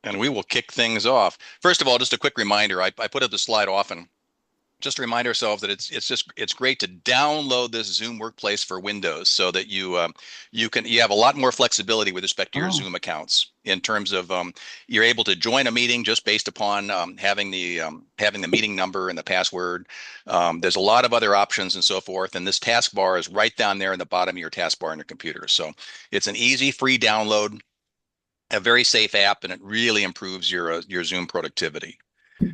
And we will kick things off. First of all, just a quick reminder. I put up the slide often. Just to remind ourselves that it's great to download this Zoom Workplace for Windows so that you have a lot more flexibility with respect to your Oh, Zoom accounts in terms of you're able to join a meeting just based upon having the meeting number and the password. There's a lot of other options and so forth, and this taskbar is right down there in the bottom of your taskbar on your computer. So it's an easy, free download, a very safe app, and it really improves your Zoom productivity.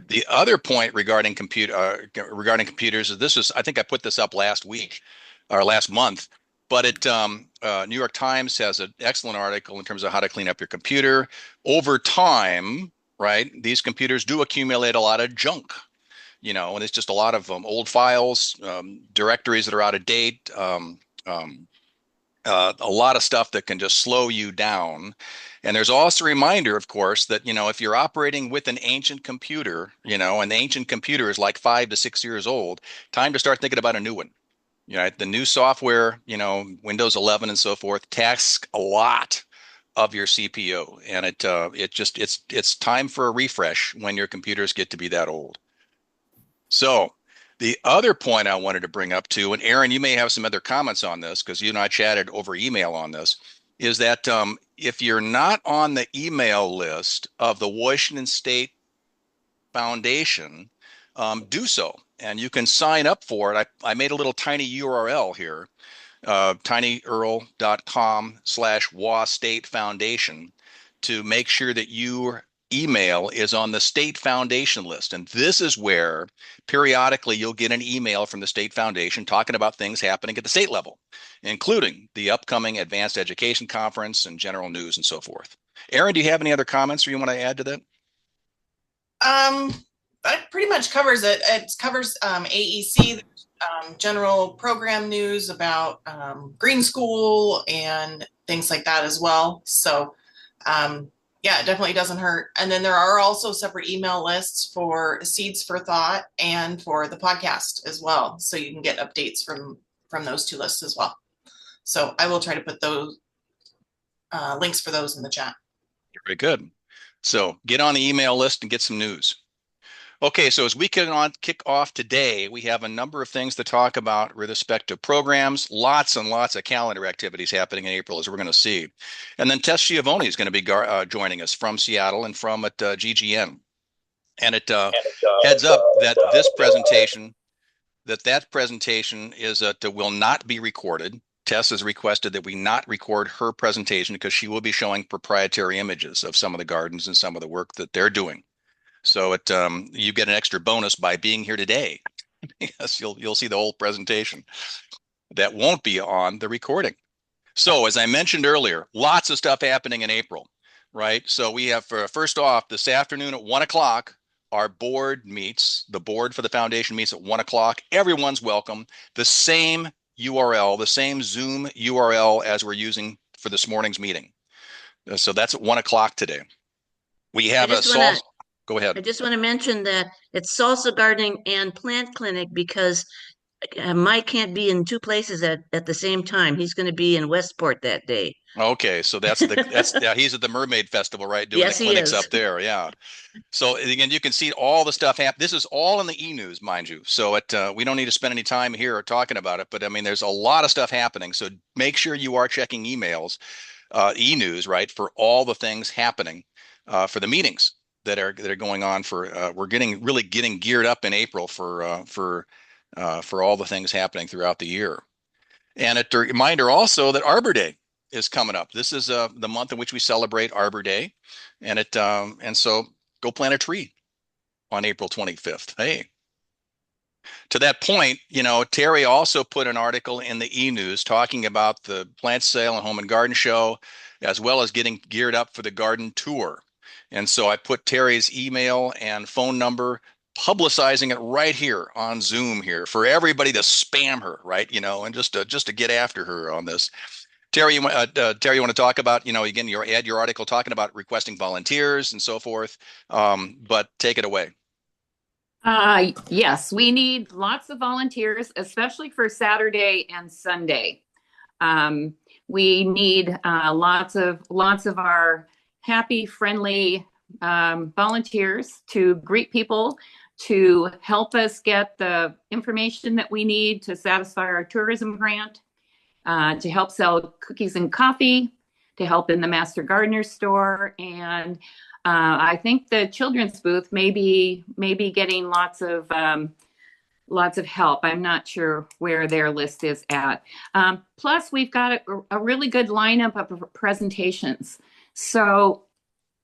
The other point regarding computers is this is I think I put this up last week or last month, but New York Times has an excellent article in terms of how to clean up your computer over time. Right, these computers do accumulate a lot of junk, and it's just a lot of old files, directories that are out of date. A lot of stuff that can just slow you down. And there's also a reminder, of course, that, if you're operating with an ancient computer, and the ancient computer is like 5 to 6 years old, time to start thinking about a new one. The new software, Windows 11 and so forth, tasks a lot of your CPU, and it's time for a refresh when your computers get to be that old. So the other point I wanted to bring up too, and Aaron, you may have some other comments on this because you and I chatted over email on this, is that if you're not on the email list of the Washington State Foundation, do so. And you can sign up for it. I made a little tiny URL here, tinyurl.com/WA State Foundation to make sure that your email is on the state foundation list. And this is where periodically you'll get an email from the state foundation talking about things happening at the state level, including the upcoming advanced education conference and general news and so forth. Aaron, do you have any other comments or you want to add to that? Um, that pretty much covers it. It covers AEC, general program news about Green School and things like that as well. So, yeah, it definitely doesn't hurt. And then there are also separate email lists for Seeds for Thought and for the podcast as well. So you can get updates from those two lists as well. So I will try to put those links for those in the chat. Very good. So get on the email list and get some news. Okay, so as we kick off today, we have a number of things to talk about with respect to programs, lots and lots of calendar activities happening in April, as we're going to see. And then Tess Schiavone is going to be joining us from Seattle and from at GGN. And it heads up that that presentation will not be recorded. Tess has requested that we not record her presentation because she will be showing proprietary images of some of the gardens and some of the work that they're doing. So you get an extra bonus by being here today. Yes, you'll see the whole presentation. That won't be on the recording. So as I mentioned earlier, lots of stuff happening in April, right? So we have first off this afternoon at 1 o'clock, our board meets. The board for the foundation meets at 1 o'clock. Everyone's welcome. The same URL, the same Zoom URL as we're using for this morning's meeting. So that's at 1 o'clock today. We have a salsa. Go ahead. I just want to mention that it's salsa gardening and plant clinic because Mike can't be in two places at the same time. He's going to be in Westport that day. Okay, so yeah, he's at the Mermaid Festival, right? Doing the Yes, he clinics is. up there. Yeah. So again, you can see all the stuff happen. This is all in the e-news, mind you. So we don't need to spend any time here talking about it, but I mean, there's a lot of stuff happening. So make sure you are checking emails, e-news, right, for all the things happening, for the meetings that are going on. We're getting geared up in April for all the things happening throughout the year. And a reminder also that Arbor Day is coming up. This is the month in which we celebrate Arbor Day, and so go plant a tree on April 25th. Hey, to that point, Terry also put an article in the e-news talking about the plant sale and home and garden show, as well as getting geared up for the garden tour. And so I put Terry's email and phone number, publicizing it right here on Zoom here for everybody to spam her, right? And just to get after her on this. Terry, you want to talk about, again, your article talking about requesting volunteers and so forth, but take it away. Yes, we need lots of volunteers, especially for Saturday and Sunday. We need lots of our happy, friendly volunteers to greet people, to help us get the information that we need to satisfy our tourism grant, to help sell cookies and coffee, to help in the Master Gardener store. And I think the children's booth may be getting lots of help. I'm not sure where their list is at. Plus, we've got a really good lineup of presentations. So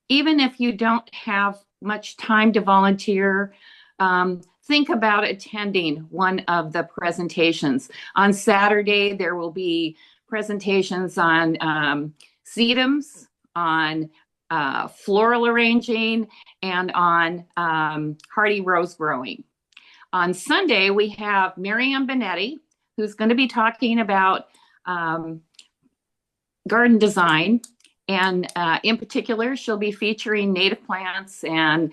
even if you don't have much time to volunteer, think about attending one of the presentations. On Saturday, there will be presentations on sedums, on floral arranging, and on hardy rose growing. On Sunday, we have Miriam Benetti, who's going to be talking about garden design. And in particular, she'll be featuring native plants and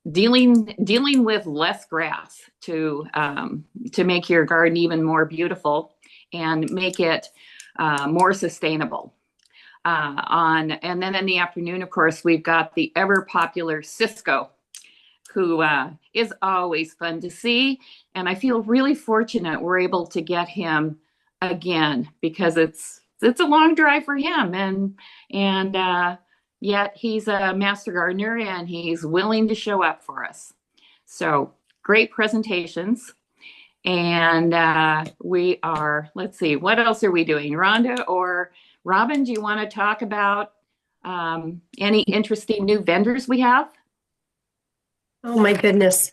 dealing with less grass to make your garden even more beautiful and make it more sustainable. And then in the afternoon, of course, we've got the ever popular Cisco, who is always fun to see. And I feel really fortunate we're able to get him again, because it's a long drive for him. And yet he's a master gardener and he's willing to show up for us. So great presentations. And let's see, what else are we doing? Rhonda or Robin, do you want to talk about any interesting new vendors we have? Oh my goodness.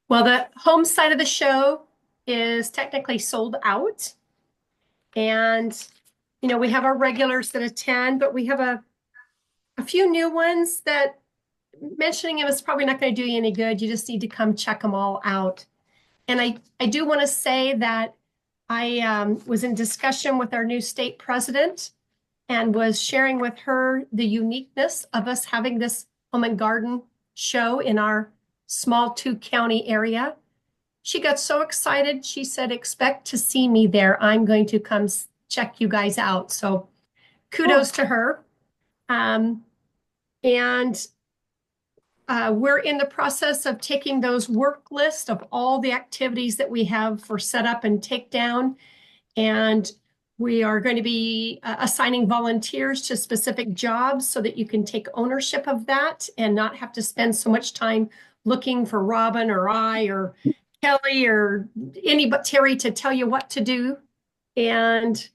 Well, the home side of the show is technically sold out. And, we have our regulars that attend, but we have a few new ones that mentioning them is probably not going to do you any good. You just need to come check them all out. And I do want to say that I was in discussion with our new state president and was sharing with her the uniqueness of us having this home and garden show in our small 2-county area. She got so excited. She said, expect to see me there. I'm going to come check you guys out. So kudos to her. And we're in the process of taking those work lists of all the activities that we have for setup and takedown. And we are going to be assigning volunteers to specific jobs so that you can take ownership of that and not have to spend so much time looking for Robin or I or Kelly or anybody, Terry, to tell you what to do. And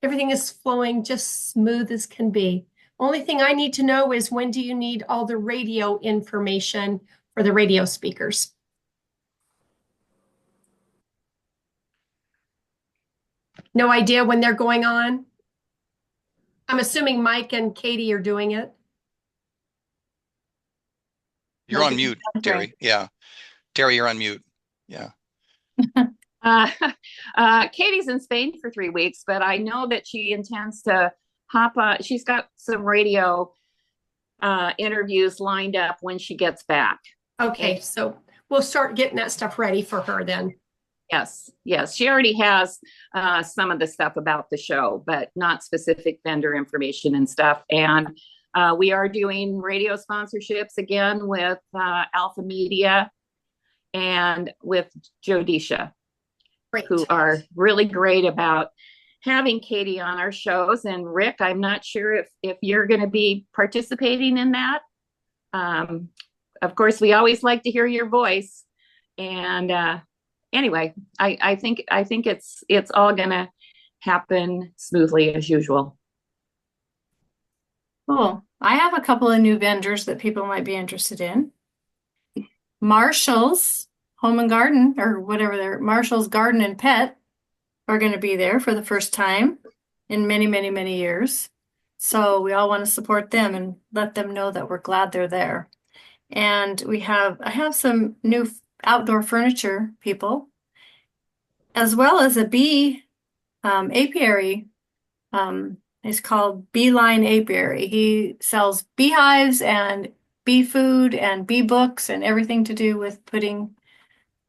everything is flowing just smooth as can be. Only thing I need to know is, when do you need all the radio information for the radio speakers? No idea when they're going on? I'm assuming Mike and Katie are doing it. You're on mute, Terry. Yeah. Terry, you're on mute. Yeah. Katie's in Spain for 3 weeks, but I know that she intends to hop on. She's got some radio interviews lined up when she gets back. Okay, so we'll start getting that stuff ready for her then. Yes. She already has some of the stuff about the show, but not specific vendor information and stuff. And we are doing radio sponsorships again with Alpha Media and with Jodisha, who are really great about having Katie on our shows. And Rick, I'm not sure if you're going to be participating in that. Of course, we always like to hear your voice. And anyway, I think it's all going to happen smoothly as usual. Cool. I have a couple of new vendors that people might be interested in. Marshall's Home and Garden, or whatever they're, Marshall's Garden and Pet, are going to be there for the first time in many, many, many years. So we all want to support them and let them know that we're glad they're there. And I have some new outdoor furniture people, as well as a bee apiary. It's called Beeline Apiary. He sells beehives and bee food and bee books and everything to do with putting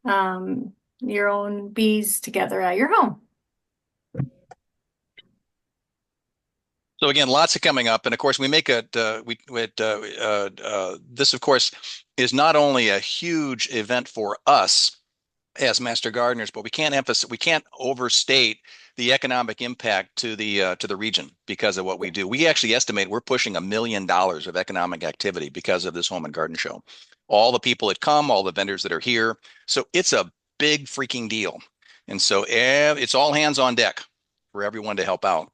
your own bees together at your home. So again, lots of coming up, and of course, we make it. This, of course, is not only a huge event for us as master gardeners, but we can't overstate the economic impact to the region because of what we do. We actually estimate we're pushing $1 million of economic activity because of this home and garden show. All the people that come, all the vendors that are here, so it's a big freaking deal, and so it's all hands on deck for everyone to help out.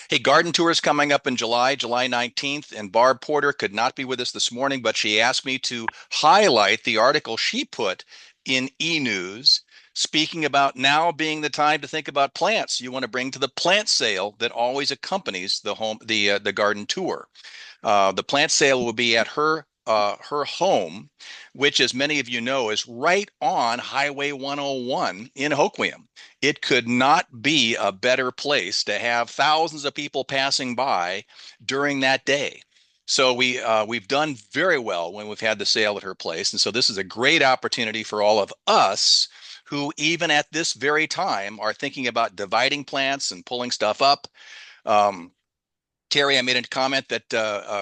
Hey, garden tour is coming up in July 19th, and Barb Porter could not be with us this morning, but she asked me to highlight the article she put in E-News, speaking about now being the time to think about plants you want to bring to the plant sale that always accompanies the garden tour. The plant sale will be at her home, which, as many of you know, is right on Highway 101 in Hoquiam. It could not be a better place to have thousands of people passing by during that day. So we've done very well when we've had the sale at her place, and so this is a great opportunity for all of us who, even at this very time, are thinking about dividing plants and pulling stuff up. Terry, I made a comment that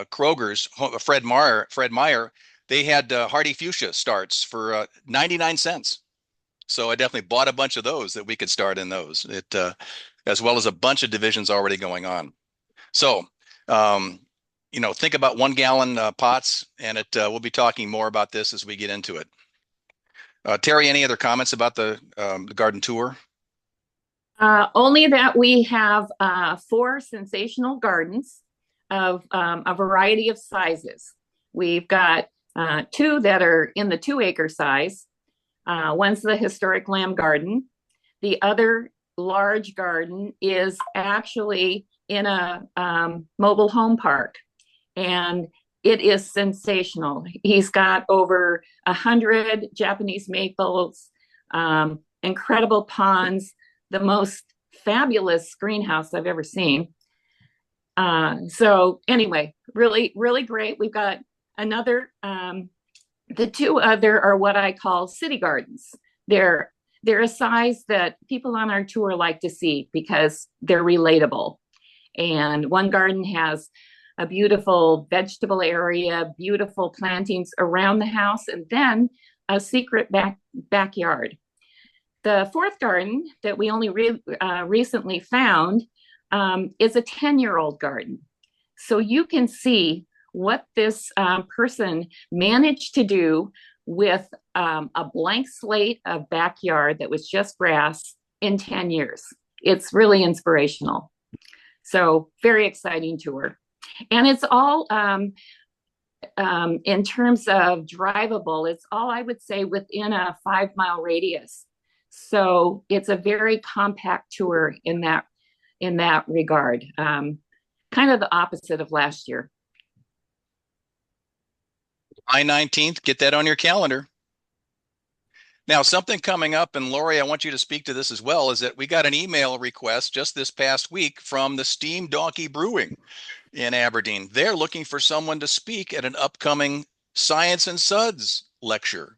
Kroger's Fred Meyer, they had hardy fuchsia starts for 99 cents. So I definitely bought a bunch of those that we could start in those. As well as a bunch of divisions already going on. So, think about 1 gallon pots, and we'll be talking more about this as we get into it. Terry, any other comments about the garden tour? Only that we have 4 sensational gardens of a variety of sizes. We've got 2 that are in the 2-acre size. One's the historic lamb garden. The other large garden is actually in a mobile home park, and it is sensational. He's got over 100 Japanese maples, incredible ponds, the most fabulous greenhouse I've ever seen. So anyway, really, really great. We've got another, the 2 other are what I call city gardens. They're a size that people on our tour like to see because they're relatable. And one garden has a beautiful vegetable area, beautiful plantings around the house, and then a secret backyard. The 4th garden that we only recently found is a 10-year-old garden. So you can see what this person managed to do with a blank slate of backyard that was just grass in 10 years. It's really inspirational. So very exciting tour. And it's all, in terms of drivable, it's all, I would say, within a 5-mile radius. So it's a very compact tour in that regard. Kind of the opposite of last year. July 19th, get that on your calendar. Now, something coming up, and Lori, I want you to speak to this as well, is that we got an email request just this past week from the Steam Donkey Brewing in Aberdeen. They're looking for someone to speak at an upcoming Science and Suds lecture.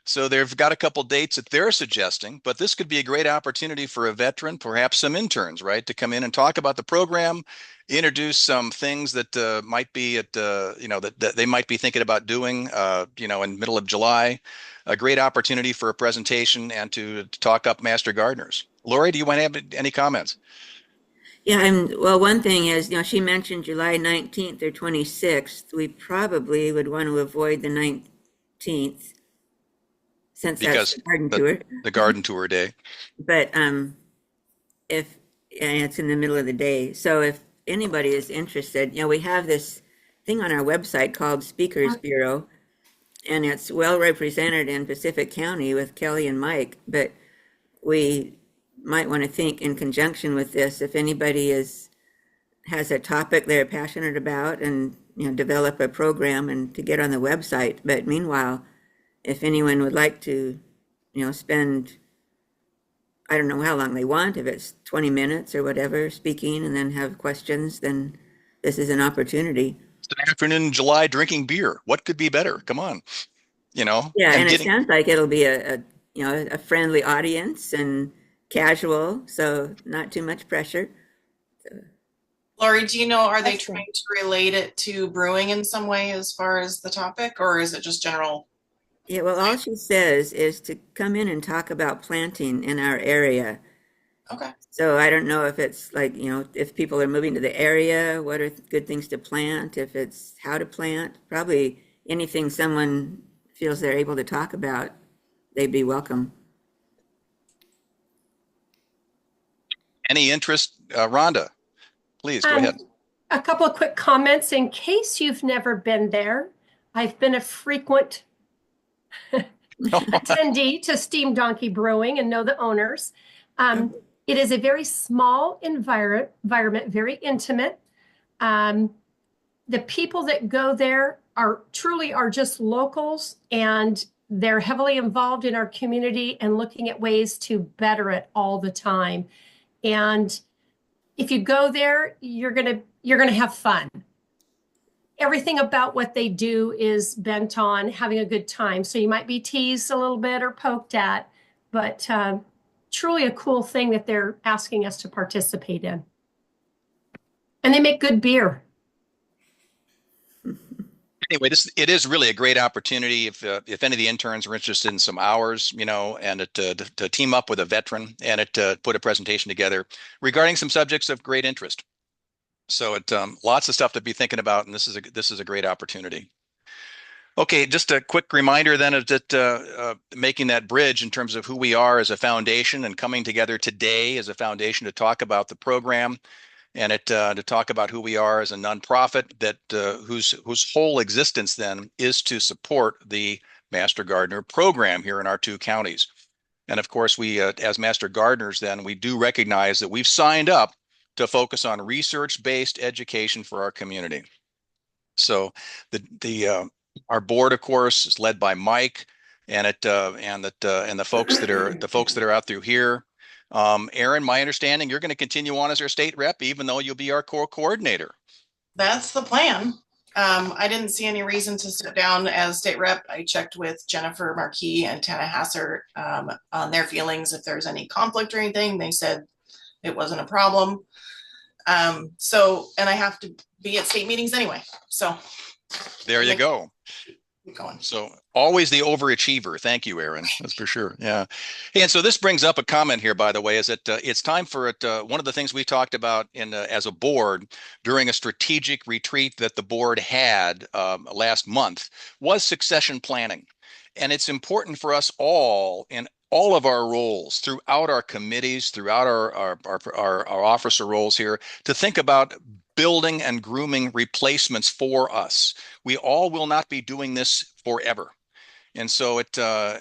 So they've got a couple dates that they're suggesting, but this could be a great opportunity for a veteran, perhaps some interns, right, to come in and talk about the program, introduce some things that might be that they might be thinking about doing, in middle of July. A great opportunity for a presentation and to talk up master gardeners. Lori, do you want to have any comments? Yeah, well, one thing is, she mentioned July 19th or 26th. We probably would want to avoid the 19th since that's the garden tour. The garden tour day. But if it's in the middle of the day, so if anybody is interested, we have this thing on our website called Speakers Bureau, and it's well represented in Pacific County with Kelly and Mike, but we might want to think in conjunction with this, if anybody has a topic they're passionate about, and develop a program and to get on the website. But meanwhile, if anyone would like to spend, I don't know how long they want, if it's 20 minutes or whatever, speaking and then have questions, then this is an opportunity. It's an afternoon in July drinking beer. What could be better? Come on. Yeah, and it sounds like it'll be a friendly audience and casual, so not too much pressure. So. Lori, do you know, are they Question. trying to relate it to brewing in some way as far as the topic, or is it just general? Yeah, well, all she says is to come in and talk about planting in our area. Okay. So I don't know if it's like, if people are moving to the area, what are good things to plant, if it's how to plant, probably anything someone feels they're able to talk about, they'd be welcome. Any interest, Rhonda? Please go ahead. A couple of quick comments in case you've never been there. I've been a frequent attendee to Steam Donkey Brewing and know the owners. It is a very small environment, very intimate. The people that go there are just locals, and they're heavily involved in our community and looking at ways to better it all the time. And if you go there, you're gonna have fun. Everything about what they do is bent on having a good time. So you might be teased a little bit or poked at, but truly a cool thing that they're asking us to participate in. And they make good beer. Anyway, it is really a great opportunity if any of the interns are interested in some hours, and to team up with a veteran and put a presentation together regarding some subjects of great interest. So lots of stuff to be thinking about, and this is a great opportunity. Okay, just a quick reminder then of that making that bridge in terms of who we are as a foundation and coming together today as a foundation to talk about the program and to talk about who we are as a nonprofit that whose whole existence then is to support the Master Gardener program here in our two counties. And of course, we as Master Gardeners then we do recognize that we've signed up to focus on research-based education for our community. So our board, of course, is led by Mike, and the folks that are out through here. Aaron, my understanding, you're going to continue on as our state rep, even though you'll be our coordinator. That's the plan. I didn't see any reason to step down as state rep. I checked with Jennifer Marquis and Tana Hasser on their feelings if there's any conflict or anything. They said it wasn't a problem. And I have to be at state meetings anyway. So there you go. Keep going. So always the overachiever. Thank you, Aaron. That's for sure. Yeah. And so this brings up a comment here, by the way, is that it's time for it. One of the things we talked about as a board during a strategic retreat that the board had last month was succession planning. And it's important for us all in all of our roles throughout our committees, throughout our officer roles here, to think about building and grooming replacements for us. We all will not be doing this forever. And so I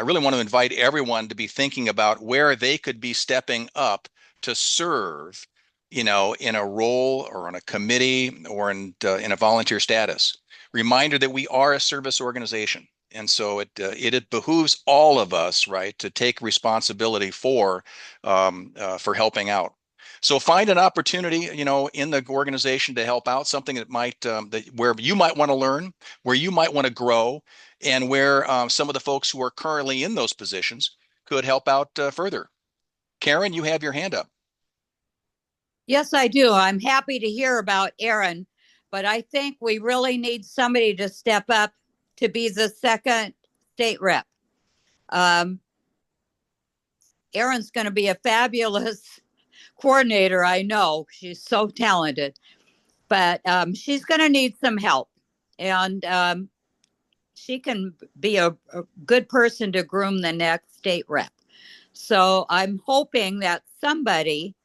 really want to invite everyone to be thinking about where they could be stepping up to serve, in a role or on a committee or in a volunteer status. Reminder that we are a service organization. And so it behooves all of us, right, to take responsibility for helping out. So find an opportunity, in the organization to help out, something that might where you might want to learn, where you might want to grow, and where some of the folks who are currently in those positions could help out further. Karen, you have your hand up. Yes, I do. I'm happy to hear about Aaron, but I think we really need somebody to step up to be the second state rep. Erin's going to be a fabulous coordinator. I know she's so talented, but she's going to need some help, and she can be a good person to groom the next state rep. So I'm hoping that somebody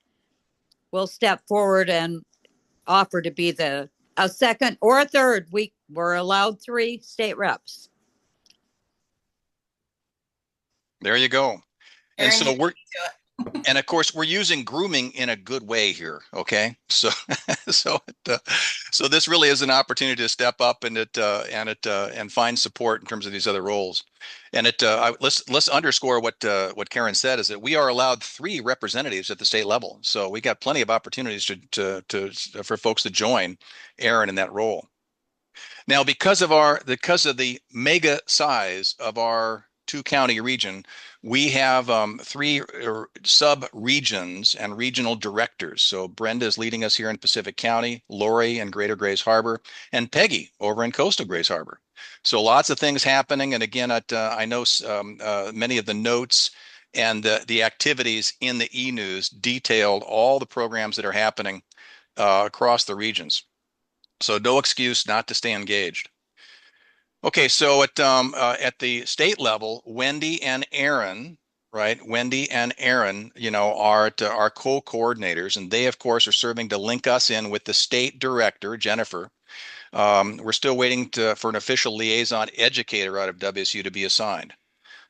will step forward and offer to be a second or a third. We're allowed 3 state reps. There you go. And Aaron, so and of course, we're using grooming in a good way here. Okay, so so this really is an opportunity to step up and find support in terms of these other roles. And let's underscore what Karen said, is that we are allowed 3 representatives at the state level. So we got plenty of opportunities for folks to join Aaron in that role. Now, because of the mega size of our 2-county region, We have three sub-regions and regional directors. So Brenda is leading us here in Pacific County, Lori in Greater Grays Harbor, and Peggy over in Coastal Grays Harbor. So lots of things happening. And again, I know many of the notes and the activities in the e-news detailed all the programs that are happening across the regions. So no excuse not to stay engaged. Okay, so at the state level, Wendy and Aaron, right? Wendy and Aaron, are co-coordinators, and they, of course, are serving to link us in with the state director, Jennifer. We're still waiting for an official liaison educator out of WSU to be assigned.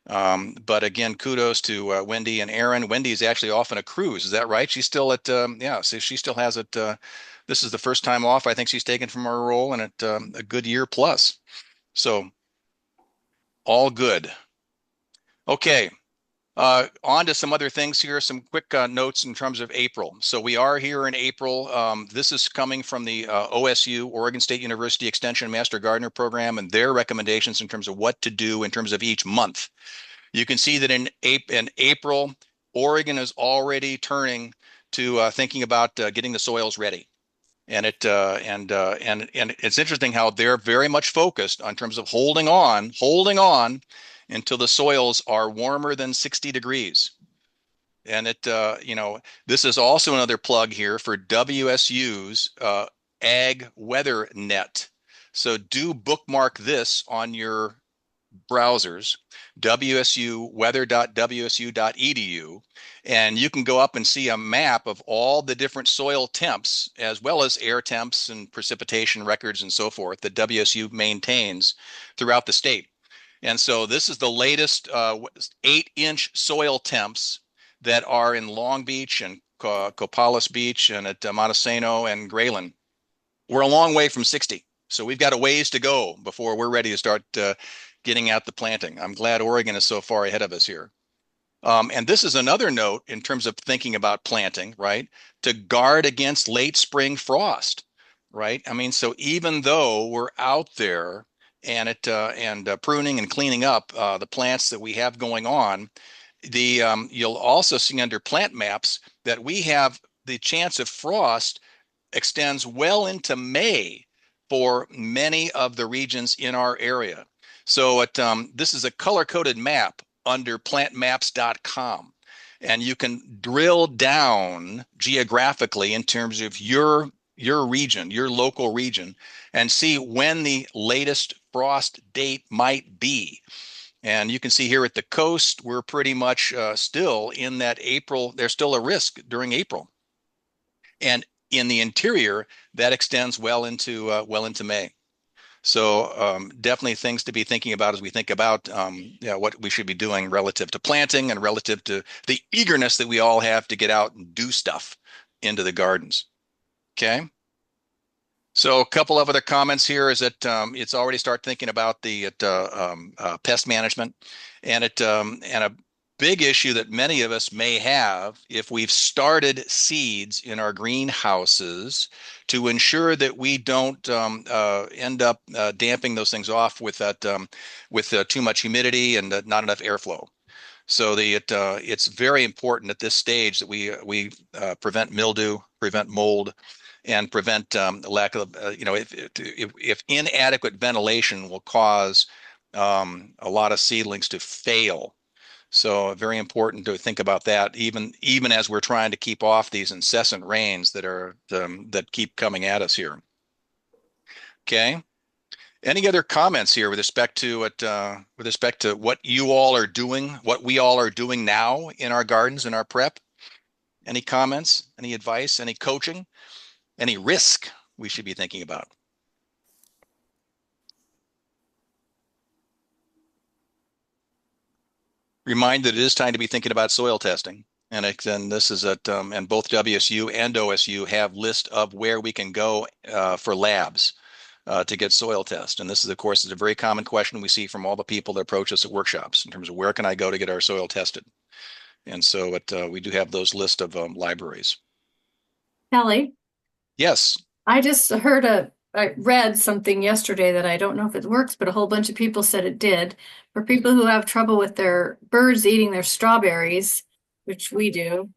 But again, kudos to Wendy and Aaron. Wendy's actually off on a cruise. Is that right? She's still at, yeah, so she still has it. This is the first time off I think she's taken from her role, and at a good year plus. So all good. Okay. On to some other things here, some quick notes in terms of April. So we are here in April. This is coming from the OSU, Oregon State University Extension Master Gardener Program, and their recommendations in terms of what to do in terms of each month. You can see that in April, Oregon is already turning to thinking about getting the soils ready. And it's interesting how they're very much focused on terms of holding on until the soils are warmer than 60 degrees. And this is also another plug here for WSU's Ag Weather Net. So do bookmark this on your browsers, wsuweather.wsu.edu, and you can go up and see a map of all the different soil temps as well as air temps and precipitation records and so forth that WSU maintains throughout the state. And so this is the latest 8-inch soil temps that are in Long Beach and Copalis Beach and at Montesano and Grayland. We're a long way from 60. So we've got a ways to go before we're ready to start getting at the planting. I'm glad Oregon is so far ahead of us here. And this is another note in terms of thinking about planting, right? To guard against late spring frost, right? I mean, so even though we're out there and pruning and cleaning up the plants that we have going on, you'll also see under plant maps that we have the chance of frost extends well into May for many of the regions in our area. So this is a color-coded map under plantmaps.com, and you can drill down geographically in terms of your region, your local region, and see when the latest frost date might be. And you can see here at the coast, we're pretty much still in that April. There's still a risk during April. And in the interior, that extends well into May. So definitely things to be thinking about as we think about what we should be doing relative to planting and relative to the eagerness that we all have to get out and do stuff into the gardens. Okay. So a couple of other comments here is that it's already start thinking about the pest management, and a big issue that many of us may have if we've started seeds in our greenhouses to ensure that we don't end up damping those things off with too much humidity and not enough airflow. So it's very important at this stage that we prevent mildew, prevent mold, and prevent lack of if inadequate ventilation will cause a lot of seedlings to fail. So very important to think about that, even as we're trying to keep off these incessant rains that keep coming at us here. Okay. Any other comments here with respect to what you all are doing, what we all are doing now in our gardens and our prep? Any comments? Any advice? Any coaching? Any risk we should be thinking about? Remind that it is time to be thinking about soil testing. And this is and both WSU and OSU have list of where we can go for labs to get soil test. And this is, of course, is a very common question we see from all the people that approach us at workshops in terms of where can I go to get our soil tested? And so we do have those list of libraries. Kelly, Yes. I just heard a I read something yesterday that I don't know if it works, but a whole bunch of people said it did. For people who have trouble with their birds eating their strawberries, which we do,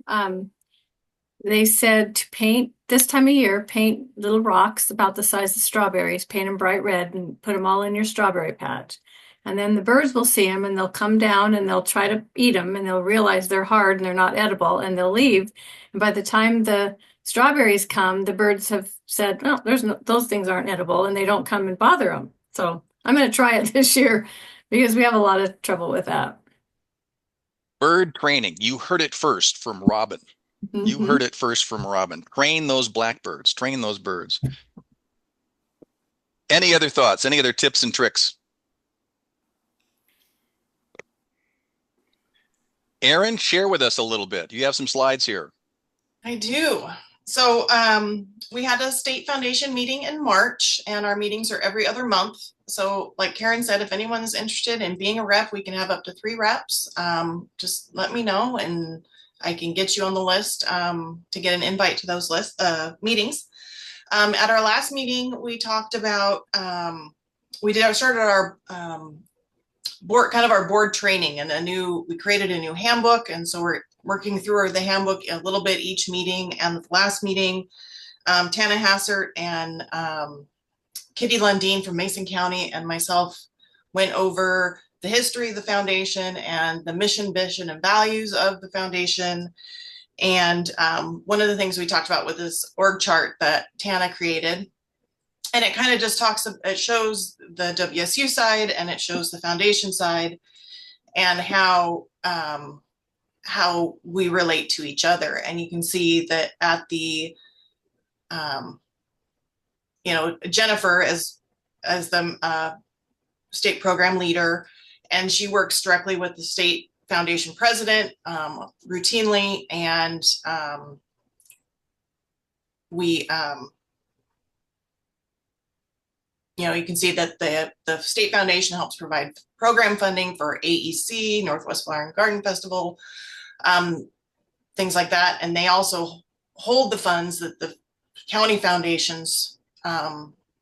they said to paint this time of year, paint little rocks about the size of strawberries, paint them bright red and put them all in your strawberry patch. And then the birds will see them and they'll come down and they'll try to eat them and they'll realize they're hard and they're not edible and they'll leave. And by the time the strawberries come, the birds have said, "Oh, those things aren't edible," and they don't come and bother them. So I'm going to try it this year because we have a lot of trouble with that. Bird training. You heard it first from Robin. You heard it first from Robin. Train those blackbirds. Train those birds. Any other thoughts? Any other tips and tricks? Erin, share with us a little bit. You have some slides here. I do. So we had a state foundation meeting in March, and our meetings are every other month. So like Karen said, if anyone's interested in being a rep, we can have up to 3 reps. Just let me know and I can get you on the list to get an invite to those meetings. At our last meeting, we talked about, started our board training, and we created a new handbook. And so we're working through the handbook a little bit each meeting. And the last meeting, Tana Hassert and Kitty Lundeen from Mason County and myself went over the history of the foundation and the mission, vision, and values of the foundation. And one of the things we talked about with this org chart that Tana created, and it kind of just it shows the WSU side and it shows the foundation side and how we relate to each other. And you can see that at the, Jennifer as the state program leader, and she works directly with the state foundation president routinely. And you can see that the state foundation helps provide program funding for AEC, Northwest Flower and Garden Festival, things like that. And they also hold the funds that the county foundations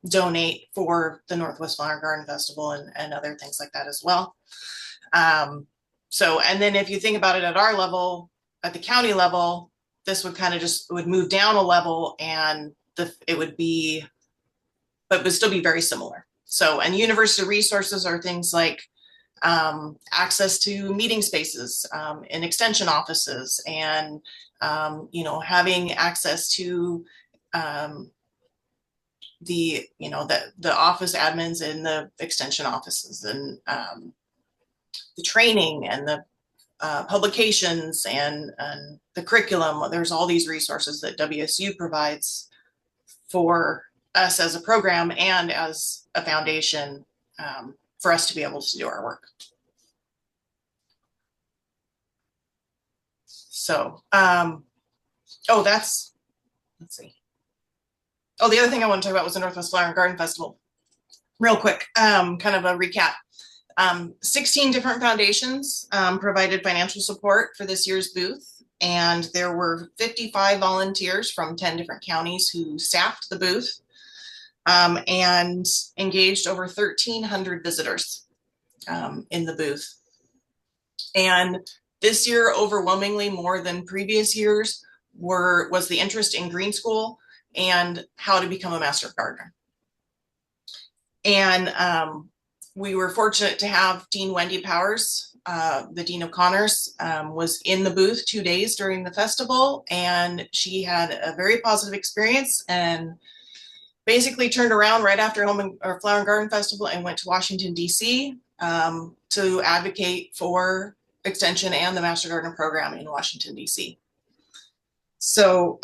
donate for the Northwest Flower and Garden Festival and other things like that as well. And then if you think about it at our level, at the county level, this would kind of would move down a level, and it would still be very similar. So, and university resources are things like access to meeting spaces in extension offices, and having access to the office admins in the extension offices, and the training and the publications and the curriculum. There's all these resources that WSU provides for us as a program and as a foundation for us to be able to do our work. So, let's see. Oh, the other thing I want to talk about was the Northwest Flower and Garden Festival. Real quick, kind of a recap. 16 different foundations provided financial support for this year's booth, and there were 55 volunteers from 10 different counties who staffed the booth and engaged over 1,300 visitors in the booth. And this year, overwhelmingly more than previous years, was the interest in green school and how to become a master gardener. And we were fortunate to have Dean Wendy Powers, the Dean of Connors, was in the booth 2 days during the festival, and she had a very positive experience and basically turned around right after Flower and Garden Festival and went to Washington, D.C. To advocate for extension and the Master Gardener program in Washington, D.C. So,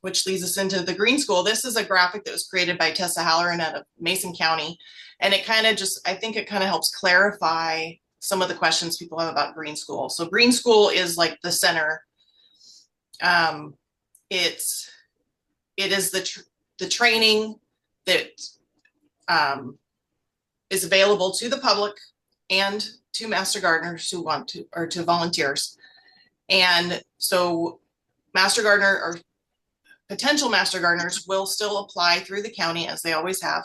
which leads us into the Green School. This is a graphic that was created by Tessa Halloran out of Mason County. And it kind of I think it kind of helps clarify some of the questions people have about Green School. So Green School is like the center. It is the training that is available to the public and to master gardeners who want to, or to volunteers. And so master gardener or potential master gardeners will still apply through the county as they always have.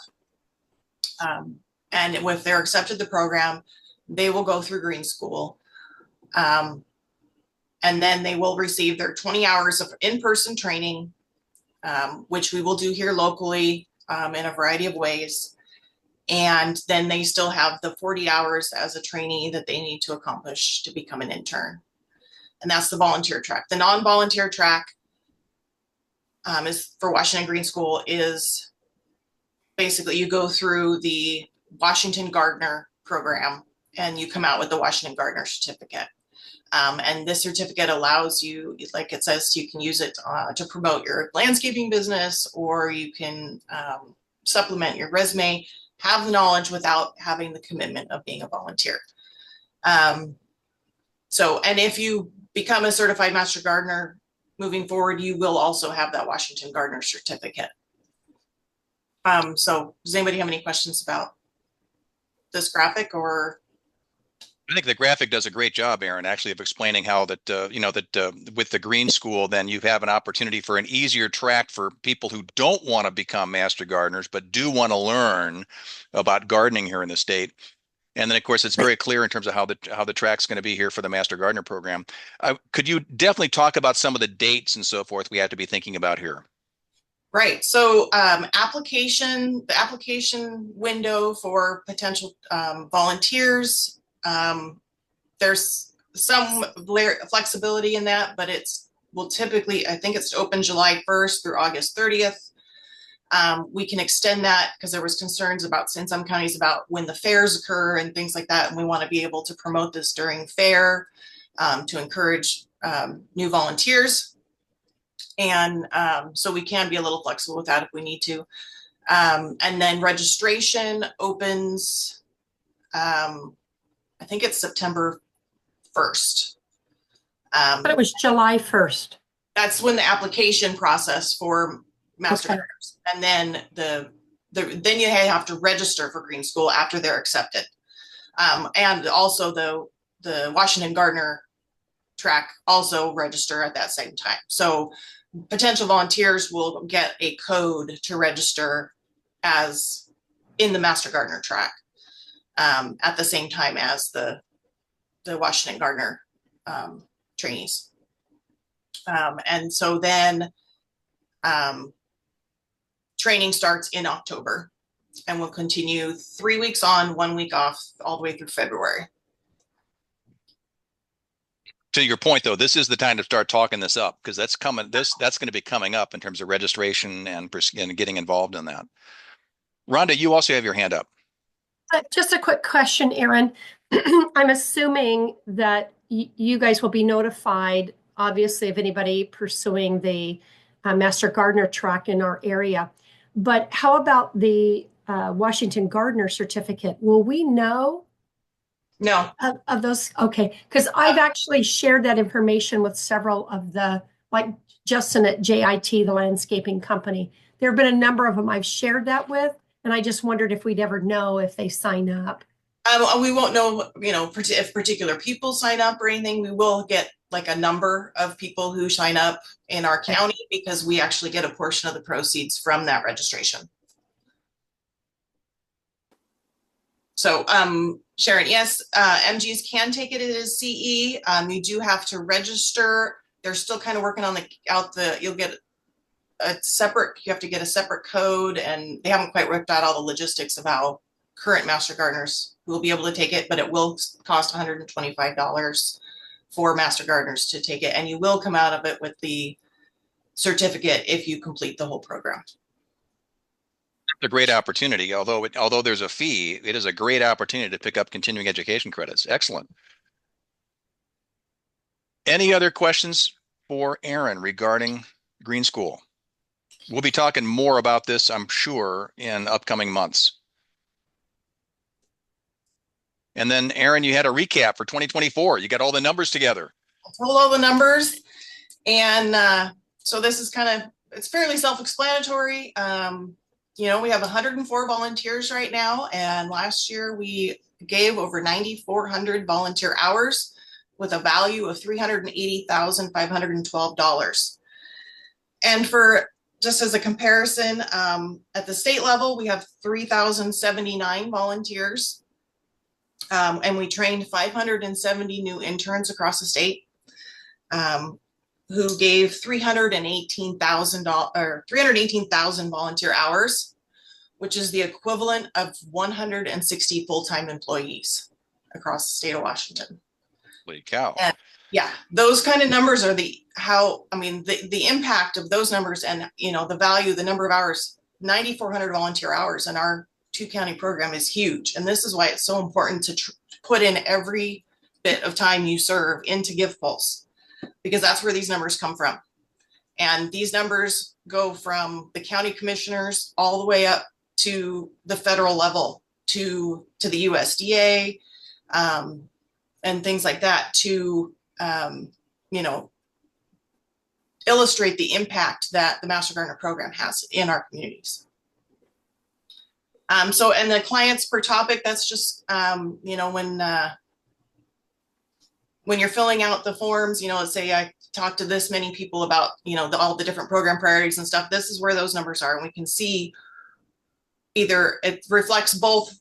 And if they're accepted the program, they will go through Green School. And then they will receive their 20 hours of in-person training, which we will do here locally in a variety of ways. And then they still have the 40 hours as a trainee that they need to accomplish to become an intern. And that's the volunteer track. The non-volunteer track is for Washington Green School is basically you go through the Washington Gardener program and you come out with the Washington Gardener certificate. And this certificate allows you, like it says, you can use it to promote your landscaping business, or you can supplement your resume, have the knowledge without having the commitment of being a volunteer. So, and if you become a certified master gardener moving forward, you will also have that Washington Gardener certificate. So does anybody have any questions about this graphic? Or I think the graphic does a great job, Aaron, actually, of explaining how that, with the Green School, then you have an opportunity for an easier track for people who don't want to become master gardeners, but do want to learn about gardening here in the state. And then, of course, it's very clear in terms of how the track's going to be here for the Master Gardener program. Could you definitely talk about some of the dates and so forth we have to be thinking about here? right. So the application window for potential volunteers, there's some flexibility in that, but will typically, I think it's open July 1st through August 30th. We can extend that because there was concerns in some counties about when the fairs occur and things like that. And we want to be able to promote this during fair to encourage new volunteers. And so we can be a little flexible with that if we need to. And then registration opens, I think it's September 1st. But it was July 1st. That's when the application process for master gardeners, and then then you have to register for Green School after they're accepted, and also the Washington Gardener track also register at that same time. So potential volunteers will get a code to register as in the Master Gardener track at the same time as the Washington Gardener trainees, and so then training starts in October and will continue 3 weeks on, 1 week off, all the way through February. To your point, though, this is the time to start talking this up, because that's coming. That's going to be coming up in terms of registration and getting involved in that. Rhonda, you also have your hand up. Just a quick question, Aaron. I'm assuming that you guys will be notified, obviously, of anybody pursuing the Master Gardener track in our area. But how about the Washington Gardener certificate? Will we know? No. Of those? Okay. Because I've actually shared that information with several of like Justin at JIT, the landscaping company. There have been a number of them I've shared that with, and I just wondered if we'd ever know if they sign up. We won't know, if particular people sign up or anything. We will get like a number of people who sign up in our county because we actually get a portion of the proceeds from that registration. So, Sharon, yes, MGs can take it as CE. You do have to register. They're still kind of working on you'll get you have to get a separate code, and they haven't quite worked out all the logistics of how current master gardeners will be able to take it, but it will cost $125 for master gardeners to take it, and you will come out of it with the certificate if you complete the whole program. It's a great opportunity. Although there's a fee, it is a great opportunity to pick up continuing education credits. Excellent. Any other questions for Aaron regarding Green School? We'll be talking more about this, I'm sure, in upcoming months. And then, Aaron, you had a recap for 2024. You got all the numbers together. I told all the numbers. And so this is it's fairly self-explanatory. We have 104 volunteers right now. And last year we gave over 9,400 volunteer hours with a value of $380,512. And for just as a comparison, at the state level, we have 3,079 volunteers. And we trained 570 new interns across the state, who gave $318,000 volunteer hours, which is the equivalent of 160 full-time employees across the state of Washington. Holy cow. And yeah, those kind of numbers are the impact of those numbers, and the value, the number of hours, 9,400 volunteer hours in our 2-county program is huge. And this is why it's so important to put in every bit of time you serve into GivePulse, because that's where these numbers come from. And these numbers go from the county commissioners all the way up to the federal level, to the USDA, and things like that, to illustrate the impact that the Master Gardener program has in our communities. And the clients per topic, that's just, when you're filling out the forms, let's say I talked to this many people about, all the different program priorities and stuff, this is where those numbers are. And we can see either it reflects both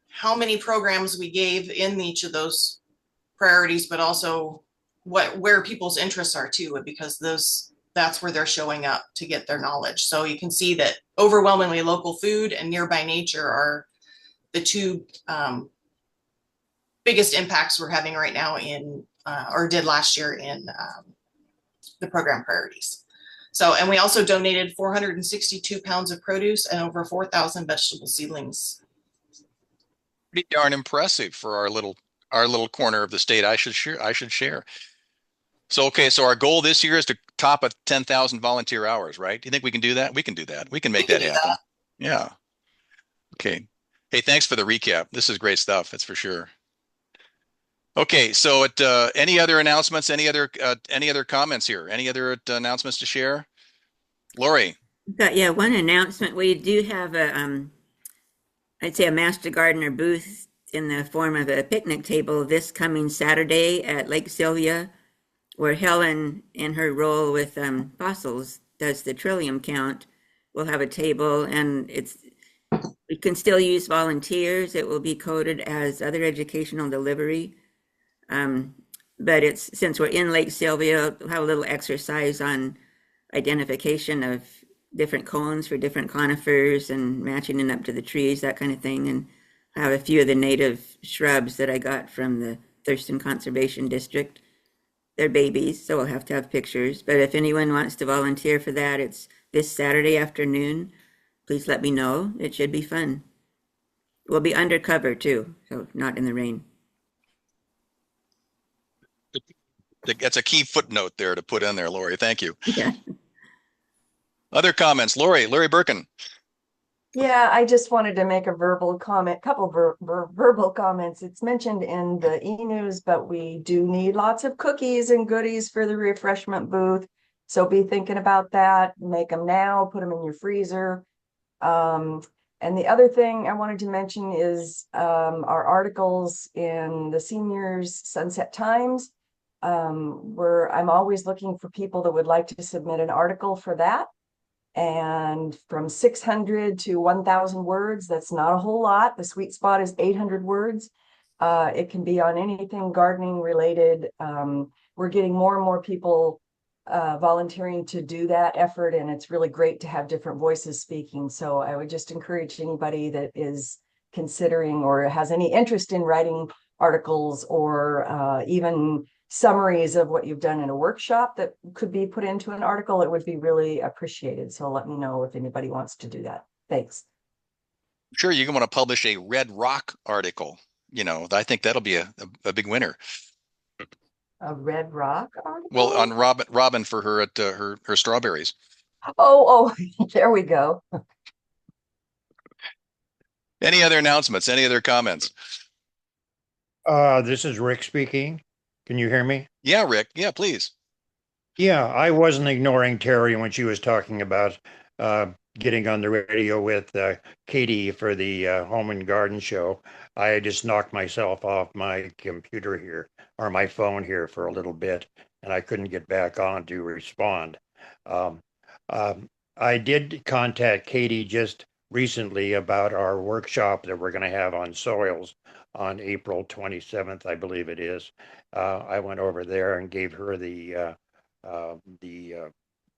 how many programs we gave in each of those priorities, but also where people's interests are too, because that's where they're showing up to get their knowledge. So you can see that overwhelmingly local food and nearby nature are the two biggest impacts we're having right now or did last year in the program priorities. So, and we also donated 462 pounds of produce and over 4,000 vegetable seedlings. Pretty darn impressive for our little corner of the state. I should share. So, okay, so our goal this year is to top at 10,000 volunteer hours, right? Do you think we can do that? We can do that. We can make that happen. Yeah. Okay. Hey, thanks for the recap. This is great stuff. That's for sure. Okay, so any other announcements? Any other comments here? Any other announcements to share? Lori. Yeah, one announcement. We do have I'd say a Master Gardener booth in the form of a picnic table this coming Saturday at Lake Sylvia, where Helen, in her role with fossils, does the trillium count. We'll have a table, and we can still use volunteers. It will be coded as other educational delivery. But since we're in Lake Sylvia, we'll have a little exercise on identification of different cones for different conifers and matching it up to the trees, that kind of thing. And I have a few of the native shrubs that I got from the Thurston Conservation District. They're babies, so we'll have to have pictures. But if anyone wants to volunteer for that, it's this Saturday afternoon. Please let me know. It should be fun. We'll be undercover too, so not in the rain. That's a key footnote there to put in there, Lori. Thank you. Yeah. Other comments, Lori Birkin. Yeah, I just wanted to make a verbal comment, couple verbal comments. It's mentioned in the e-news, but we do need lots of cookies and goodies for the refreshment booth. So be thinking about that. Make them now, put them in your freezer. And the other thing I wanted to mention is our articles in the Seniors Sunset Times, where I'm always looking for people that would like to submit an article for that. And from 600 to 1,000 words, that's not a whole lot. The sweet spot is 800 words. It can be on anything gardening related. We're getting more and more people volunteering to do that effort, and it's really great to have different voices speaking. So I would just encourage anybody that is considering or has any interest in writing articles or even summaries of what you've done in a workshop that could be put into an article, it would be really appreciated. So let me know if anybody wants to do that. Thanks. Sure, you're going to want to publish a Red Rock article. I think that'll be a big winner. A Red Rock article? Well, on Robin for her her strawberries. Oh, there we go. Any other announcements? Any other comments? This is Rick speaking. Can you hear me? Yeah, Rick. Yeah, please. Yeah, I wasn't ignoring Terry when she was talking about getting on the radio with Katie for the Home and Garden Show. I just knocked myself off my computer here, or my phone here, for a little bit, and I couldn't get back on to respond. I did contact Katie just recently about our workshop that we're going to have on soils on April 27th, I believe it is. I went over there and gave her the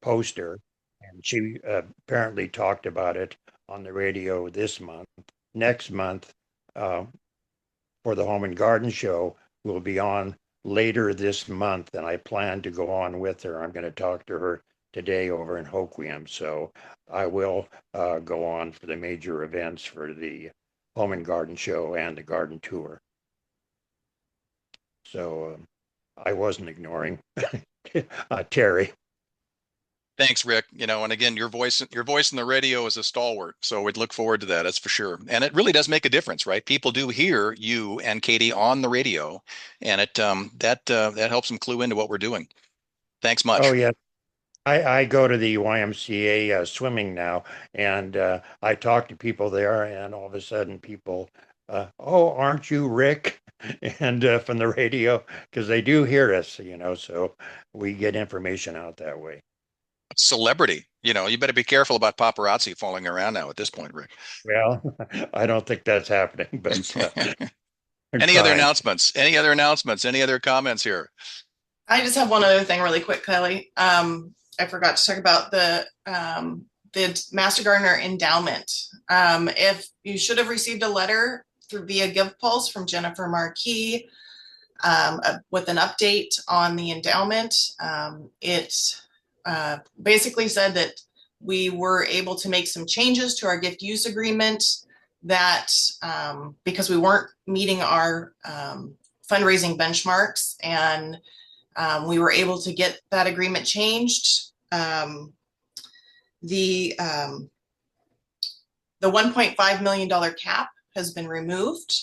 poster, and she apparently talked about it on the radio this month. Next month, uh, for the Home and Garden Show, will be on later this month, and I plan to go on with her. I'm going to talk to her today over in Hoquiam, so I will go on for the major events for the Home and Garden Show and the garden tour. So I wasn't ignoring Terry. Thanks, Rick. And again, your voice in the radio is a stalwart. So we'd look forward to that. That's for sure. And it really does make a difference, right? People do hear you and Katie on the radio, and that helps them clue into what we're doing. Thanks much. Oh, yeah. I go to the YMCA swimming now, and I talk to people there, and all of a sudden people, oh, aren't you Rick? And from the radio, because they do hear us, so we get information out that way. Celebrity, you better be careful about paparazzi following around now at this point, Rick. Well, I don't think that's happening, but Any other announcements? Any other comments here? I just have one other thing really quick, Kelly. I forgot to talk about the Master Gardener Endowment. If you should have received a letter via GivePulse from Jennifer Marquis with an update on the endowment. It basically said that we were able to make some changes to our gift use agreement that because we weren't meeting our fundraising benchmarks, and we were able to get that agreement changed. The $1.5 million cap has been removed,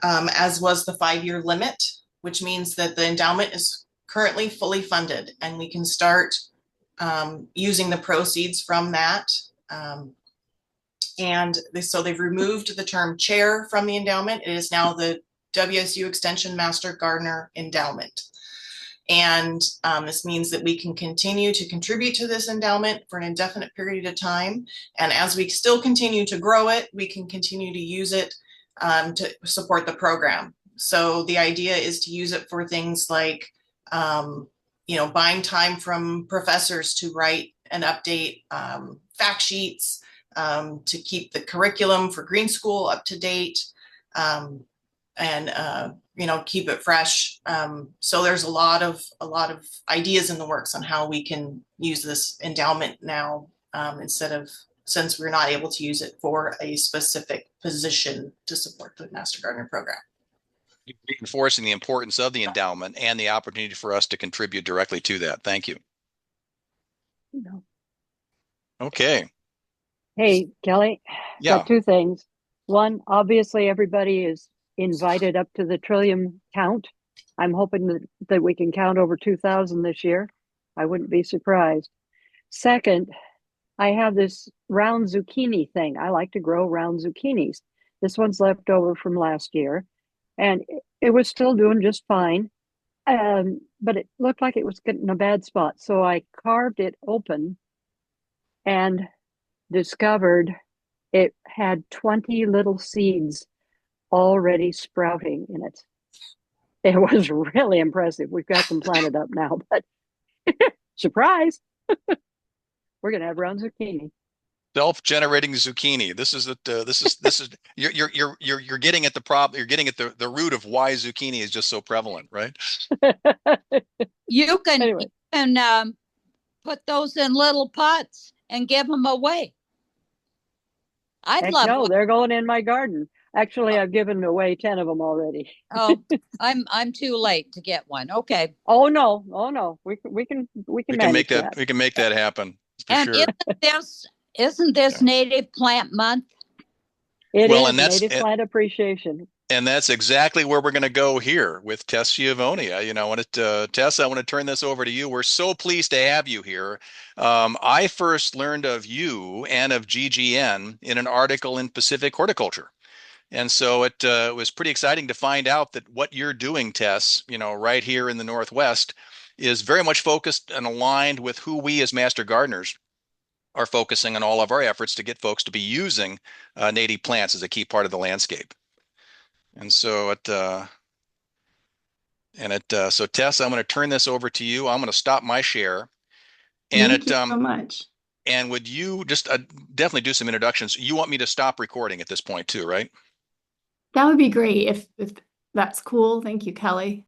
as was the 5-year limit, which means that the endowment is currently fully funded, and we can start using the proceeds from that. So they've removed the term chair from the endowment. It is now the WSU Extension Master Gardener Endowment. And this means that we can continue to contribute to this endowment for an indefinite period of time. And as we still continue to grow it, we can continue to use it to support the program. So the idea is to use it for things like, buying time from professors to write and update fact sheets, to keep the curriculum for Green School up to date, and keep it fresh. So there's a lot of ideas in the works on how we can use this endowment now, since we're not able to use it for a specific position to support the Master Gardener program. Reinforcing the importance of the endowment and the opportunity for us to contribute directly to that. Thank you. Okay. Hey, Kelly. Yeah. Got two things. One, obviously everybody is invited up to the Trillium count. I'm hoping that we can count over 2,000 this year. I wouldn't be surprised. Second, I have this round zucchini thing. I like to grow round zucchinis. This one's left over from last year, and it was still doing just fine. But it looked like it was getting a bad spot. So I carved it open and discovered it had 20 little seeds already sprouting in it. It was really impressive. We've got them planted up now, but surprise, we're gonna have round zucchini. Self-generating zucchini. This is you're getting at the problem. You're getting at the root of why zucchini is just so prevalent, right? You can Anyway. Put those in little pots and give them away. I'd love No, one. they're going in my garden. Actually, I've given away 10 of them already. Oh, I'm too late to get one. Okay. Oh no, we can make that. We can make that happen for And sure. isn't this Native Plant Month? It Well, is and that's- Native Plant Appreciation. And that's exactly where we're going to go here with Tess Schiavone. Tess, I want to turn this over to you. We're so pleased to have you here. I first learned of you and of GGN in an article in Pacific Horticulture. And so it was pretty exciting to find out that what you're doing, Tess, right here in the Northwest, is very much focused and aligned with who we as master gardeners are focusing on all of our efforts to get folks to be using native plants as a key part of the landscape. And so so Tess, I'm going to turn this over to you. I'm going to stop my share. And Thank you so much. And would you just definitely do some introductions? You want me to stop recording at this point too, right? That would be great if that's cool. Thank you, Kelly.